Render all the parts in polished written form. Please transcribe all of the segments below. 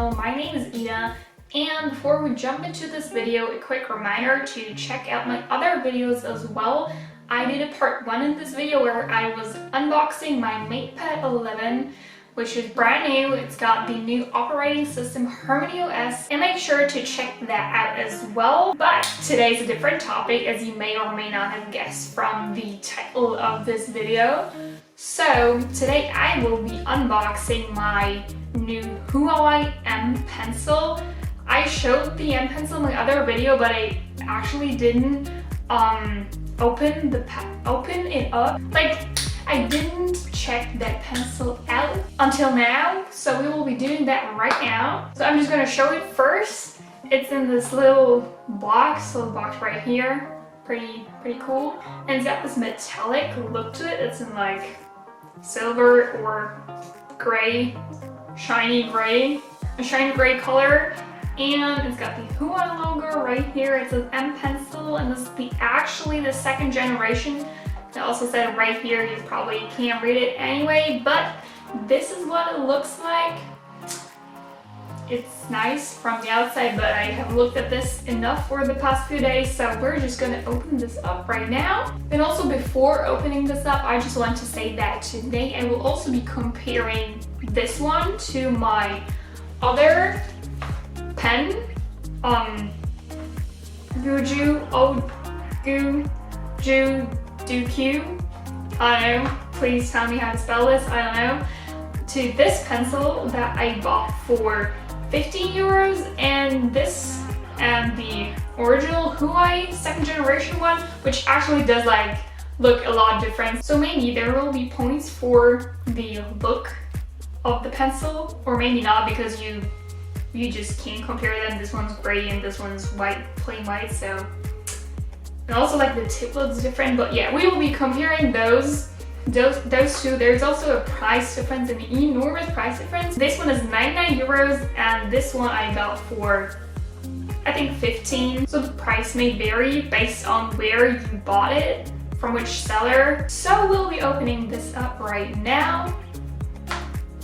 channel. My name is Ina, and before we jump into this video, a quick reminder to check out my other videos as well. I did a part 1 in this video where I was unboxing my MatePad 11, which is brand new. It's got the new operating system harmonyos, and make sure to check that out as well. But today's a different topic, as you may or may not have guessed from the title of this video. So today I will be unboxing my new Huawei M-Pencil. I showed the M-Pencil in my other video, but I actually didn't open it up. Like, I didn't check that pencil out until now, so we will be doing that right now. So I'm just gonna show it first. It's in this little box right here. Pretty cool. And it's got this metallic look to it. It's in like silver or gray, a shiny gray color. And it's got the Huawei logo right here. It says M-Pencil, and this is actually the second generation. It also said right here, you probably can't read it anyway, but this is what it looks like. It's nice from the outside, but I have looked at this enough for the past few days, so we're just gonna open this up right now. And also, before opening this up, I just want to say that today I will also be comparing this one to my other pen, GOOJODOQ. I don't know, please tell me how to spell this, I don't know. To this pencil that I bought for 15 euros, and this and the original Huawei second generation one, which actually does like look a lot different. So maybe there will be points for the look of the pencil, or maybe not, because you just can't compare them. This one's gray and this one's white, plain white, so. And also like the tip looks different, but yeah, we will be comparing those two. There's also a price difference, an enormous price difference. This one is 99 euros and this one I got for, I think, 15. So the price may vary based on where you bought it, from which seller. So we'll be opening this up right now.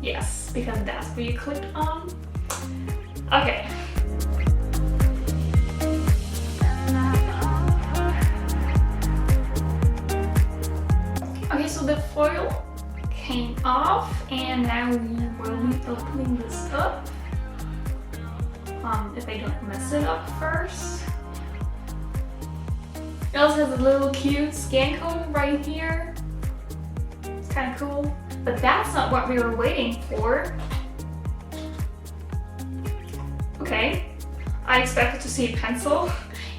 Yes, because that's what you clicked on. Okay. Okay, so the foil came off, and now we will be opening this up. If I don't mess it up first. It also has a little cute scan code right here. It's kind of cool, but that's not what we were waiting for. Okay, I expected to see a pencil,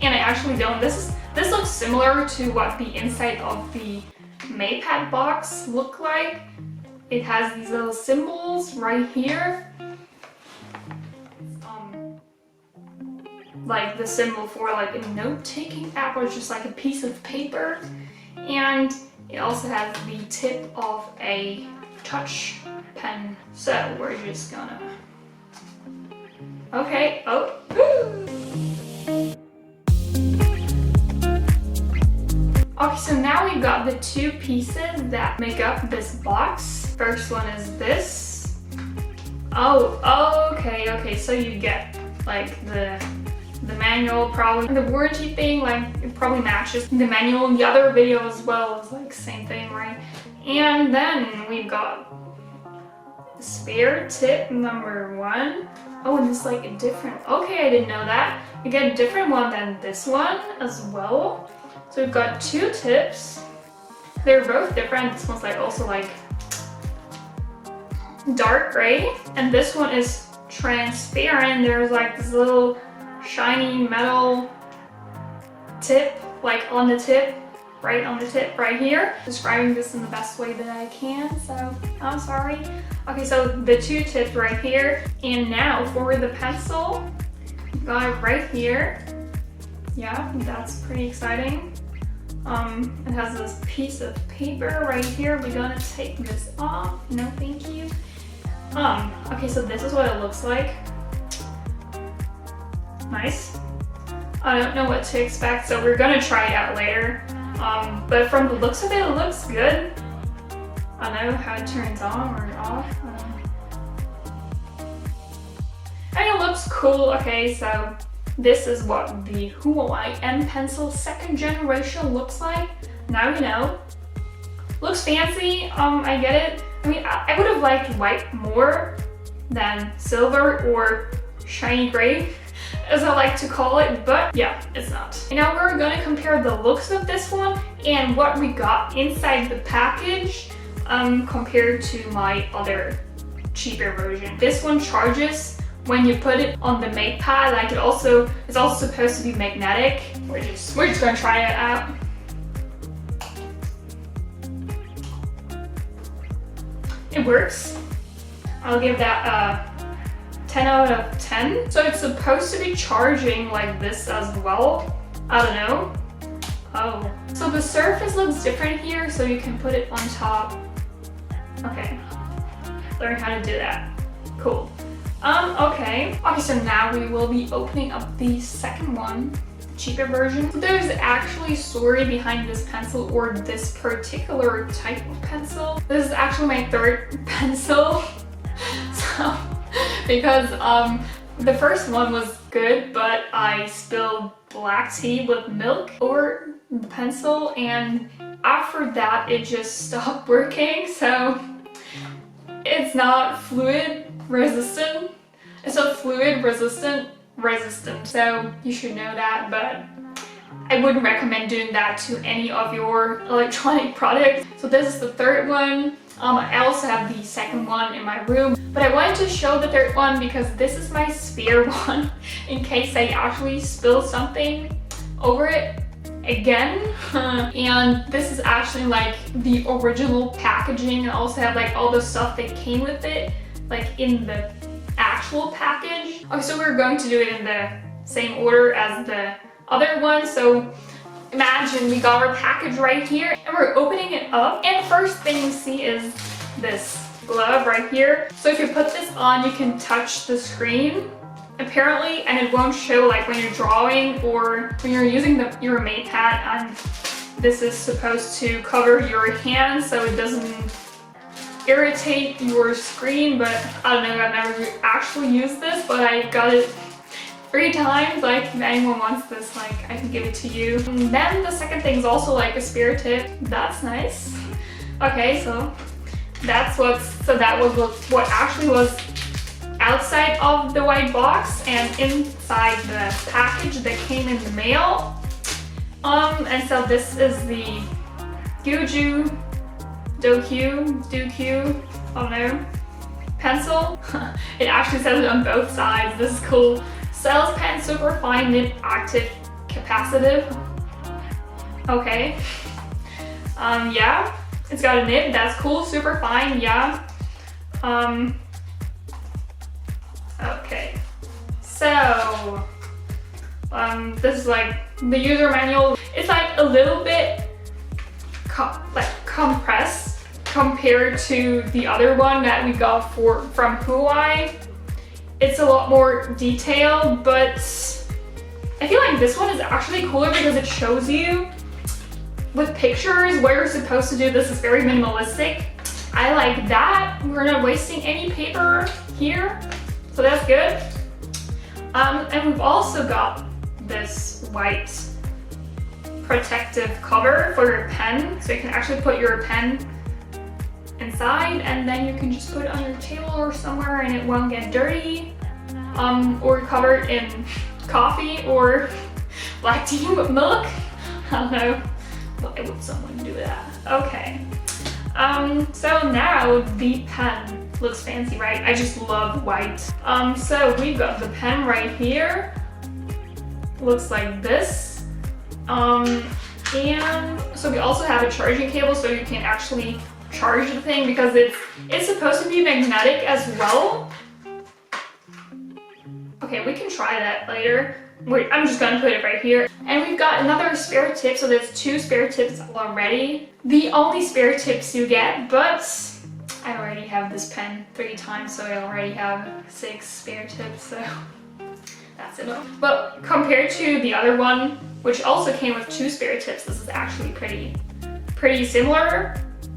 and I actually don't. This looks similar to what the inside of the MatePad box looked like. It has these little symbols right here. Like the symbol for like a note-taking app, or just like a piece of paper. And it also has the tip of a touch pen. So we're just gonna... Okay, oh. Okay, so now we've got the two pieces that make up this box. First one is this. Oh, okay, so you get like the manual, probably the warranty thing, like it probably matches the manual in the other video as well, is like same thing, right? And then we've got the spare tip number 1. Oh, and it's like a different, okay, I didn't know that. You get a different one than this one as well. So we've got 2 tips. They're both different. This one's like also like dark gray, and this one is transparent. There's like this little shiny metal tip, like on the tip, right on the tip right here. Describing this in the best way that I can, so I'm sorry. Okay, so the 2 tips right here, and now for the pencil, got it right here. Yeah, that's pretty exciting. It has this piece of paper right here. We're gonna take this off. No, thank you. Okay, so this is what it looks like. Nice. I don't know what to expect, so we're gonna try it out later. But from the looks of it, it looks good. I don't know how it turns on or off. I mean, it looks cool. Okay, so this is what the Huawei M-Pencil 2nd generation looks like. Now you know. Looks fancy, I get it. I mean, I would have liked white more than silver or shiny gray, as I like to call it, but yeah, it's not. And now we're gonna compare the looks of this one and what we got inside the package compared to my other cheaper version. This one charges when you put it on the mate pad. Like it's also supposed to be magnetic. We're just gonna try it out. It works. I'll give that a 10 out of 10. So it's supposed to be charging like this as well. I don't know. Oh. So the surface looks different here, so you can put it on top. Okay. Learn how to do that. Cool. Okay. Okay, so now we will be opening up the second one. Cheaper version. There's actually story behind this pencil, or this particular type of pencil. This is actually my third pencil. So, because the first one was good, but I spilled black tea with milk over the pencil, and after that it just stopped working. So it's not fluid resistant. It's not fluid resistant. So you should know that, but I wouldn't recommend doing that to any of your electronic products. So this is the third one. I also have the second one in my room, but I wanted to show the third one because this is my spare one in case I actually spill something over it again. And this is actually like the original packaging, and also have like all the stuff that came with it, like in the actual package. Okay, so we're going to do it in the same order as the other one. So imagine we got our package right here and we're opening it up, and first thing you see is this glove right here. So if you put this on, you can touch the screen apparently, and it won't show like when you're drawing or when you're using your mate pad. And this is supposed to cover your hand so it doesn't irritate your screen, but I don't know, I've never actually used this, but I got it 3 times. Like if anyone wants this, like I can give it to you. And then the second thing is also like a spare tip. That's nice. Okay, so that was what actually was outside of the white box and inside the package that came in the mail. And so this is the GOOJODOQ, oh no, pencil. It actually says it on both sides. This is cool. Cells pen, super fine nib, active, capacitive. Okay. Yeah, it's got a nib. That's cool. Super fine. Yeah. Okay. So, this is like the user manual. It's like a little bit compressed compared to the other one that we got from Huawei. It's a lot more detailed, but I feel like this one is actually cooler because it shows you with pictures what you're supposed to do. This is very minimalistic. I like that. We're not wasting any paper here, so that's good. And we've also got this white protective cover for your pen, so you can actually put your pen inside, and then you can just put it on your table or somewhere and it won't get dirty, or covered in coffee or black tea with milk. I don't know, why would someone do that? Okay, so now the pen looks fancy, right? I just love white. So we've got the pen right here. Looks like this. And so we also have a charging cable, so you can actually charge the thing because it's supposed to be magnetic as well. Okay, we can try that later. Wait, I'm just gonna put it right here. And we've got another spare tip, so there's 2 spare tips already. The only spare tips you get, but I already have this pen 3 times, so I already have 6 spare tips, so that's it. But compared to the other one, which also came with 2 spare tips, this is actually pretty similar.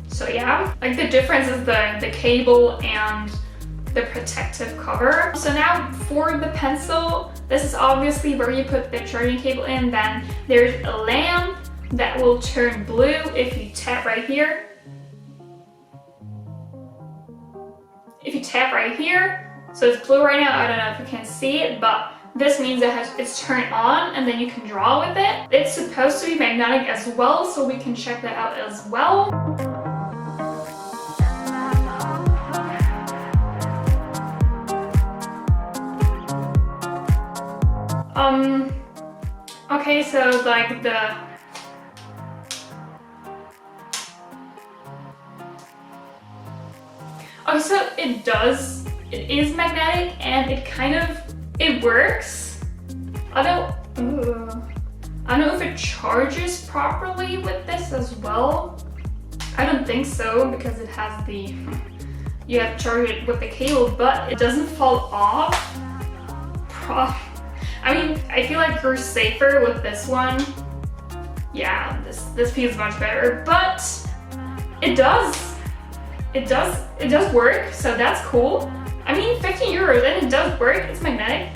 So yeah, like the difference is the cable and the protective cover. So now for the pencil, this is obviously where you put the charging cable in. Then there's a lamp that will turn blue if you tap right here. If you tap right here, so it's blue right now, I don't know if you can see it, but this means it's turned on and then you can draw with it. It's supposed to be magnetic as well, so we can check that out as well. Okay, so like so it is magnetic and it works. I don't know if it charges properly with this as well. I don't think so because it has you have to charge it with the cable, but it doesn't fall off. I mean, I feel like you're safer with this one. Yeah, this feels much better, but it does work, so that's cool. I mean, 15 euros and it does work, it's magnetic.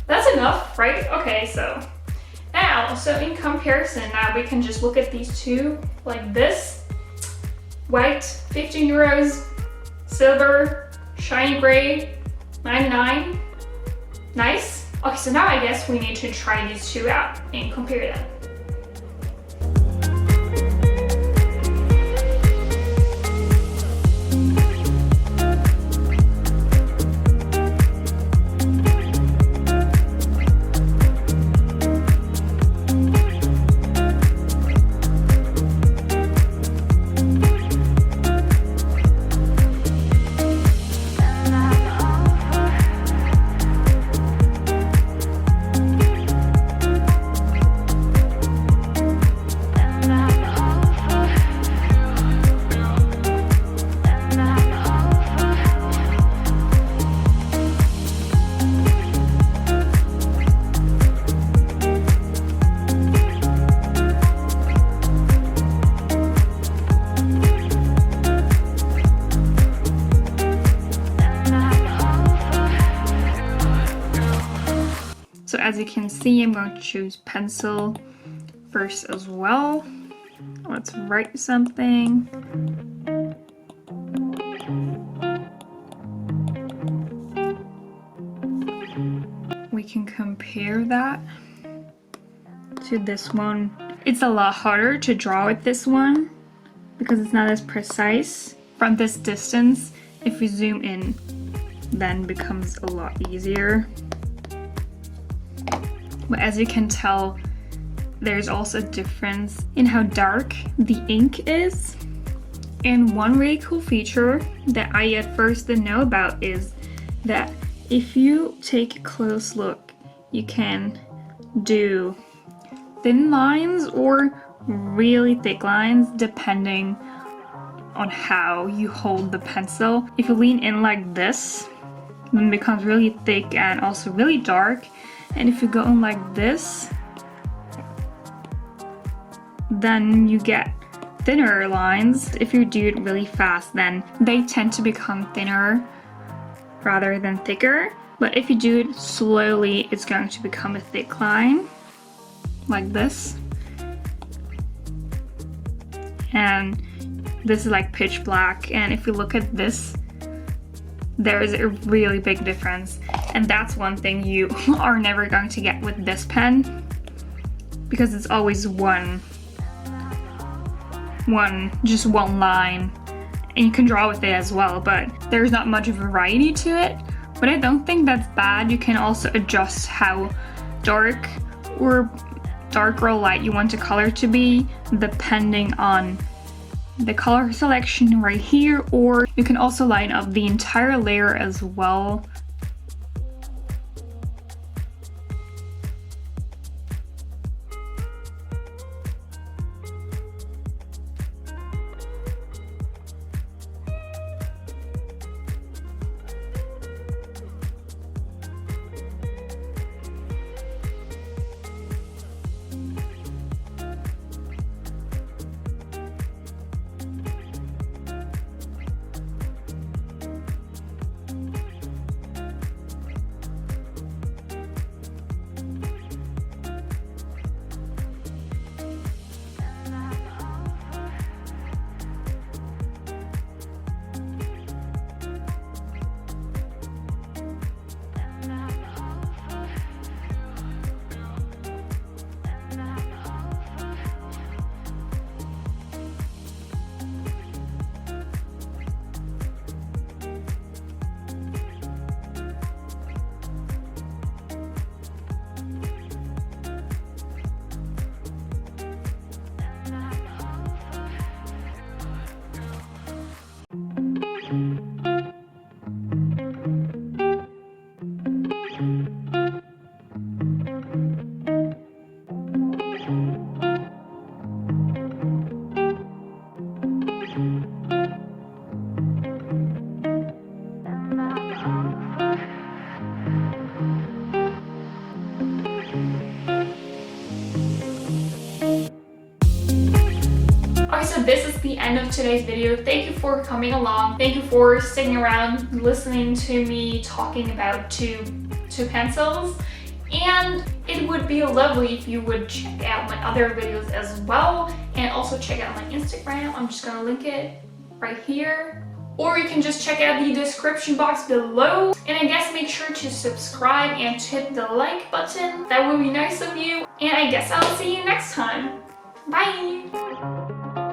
That's enough, right? Okay, so in comparison, now we can just look at these two like this. White, 15 euros, silver, shiny gray, 99. Nice. Okay, so now I guess we need to try these two out and compare them. So as you can see, I'm going to choose pencil first as well. Let's write something. We can compare that to this one. It's a lot harder to draw with this one because it's not as precise. From this distance, if we zoom in, then becomes a lot easier. But as you can tell, there's also a difference in how dark the ink is. And one really cool feature that I at first didn't know about is that if you take a close look, you can do thin lines or really thick lines depending on how you hold the pencil. If you lean in like this, then it becomes really thick and also really dark. And if you go in like this, then you get thinner lines. If you do it really fast, then they tend to become thinner rather than thicker. But if you do it slowly, it's going to become a thick line, like this. And this is like pitch black. And if you look at this, there is a really big difference. And that's one thing you are never going to get with this pen, because it's always just one line, and you can draw with it as well, but there's not much variety to it. But I don't think that's bad. You can also adjust how dark or light you want the color to be depending on the color selection right here, or you can also line up the entire layer as well. so this is the end of today's video. Thank you for coming along. Thank you for sticking around, listening to me talking about two pencils. And it would be lovely if you would check out my other videos as well, and also check out my Instagram. I'm just gonna link it right here. Or you can just check out the description box below. And I guess make sure to subscribe and to hit the like button. That would be nice of you. And I guess I'll see you next time. Bye!